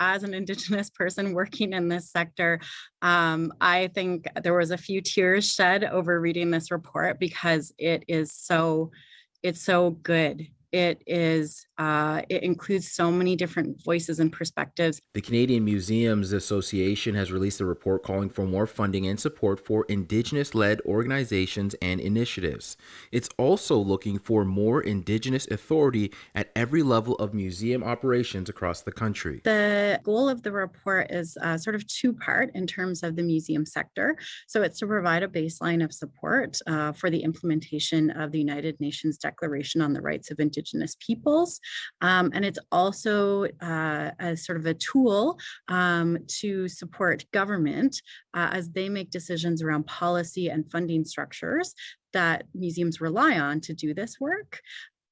as an Indigenous person working in this sector, I think there was a few tears shed over reading this report because it's so good. It includes so many different voices and perspectives. The Canadian Museums Association has released a report calling for more funding and support for Indigenous-led organizations and initiatives. It's also looking for more Indigenous authority at every level of museum operations across the country. The goal of the report is sort of two-part in terms of the museum sector. So it's to provide a baseline of support for the implementation of the United Nations Declaration on the Rights of Indigenous Peoples. And it's also as sort of a tool to support government as they make decisions around policy and funding structures that museums rely on to do this work.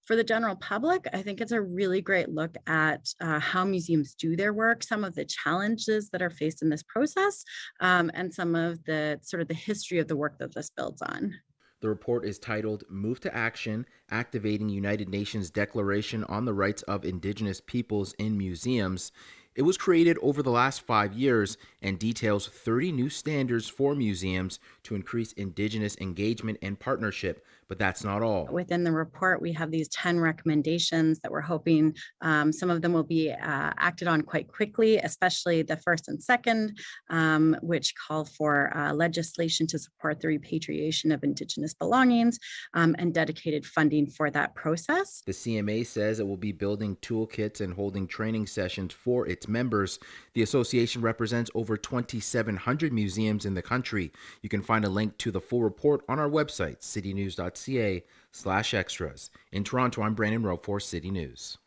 For the general public, I think it's a really great look at how museums do their work, some of the challenges that are faced in this process, and some of the sort of the history of the work that this builds on. The report is titled Move to Action, Activating United Nations Declaration on the Rights of Indigenous Peoples in Museums. It was created over the last 5 years and details 30 new standards for museums to increase Indigenous engagement and partnership, but that's not all. Within the report, we have these 10 recommendations that we're hoping some of them will be acted on quite quickly, especially the first and second, which call for legislation to support the repatriation of Indigenous belongings and dedicated funding for that process. The CMA says it will be building toolkits and holding training sessions for its members. The association represents over 2,700 museums in the country. You can find a link to the full report on our website, citynews.ca/extras. In Toronto, I'm Brandon Rowe for City News.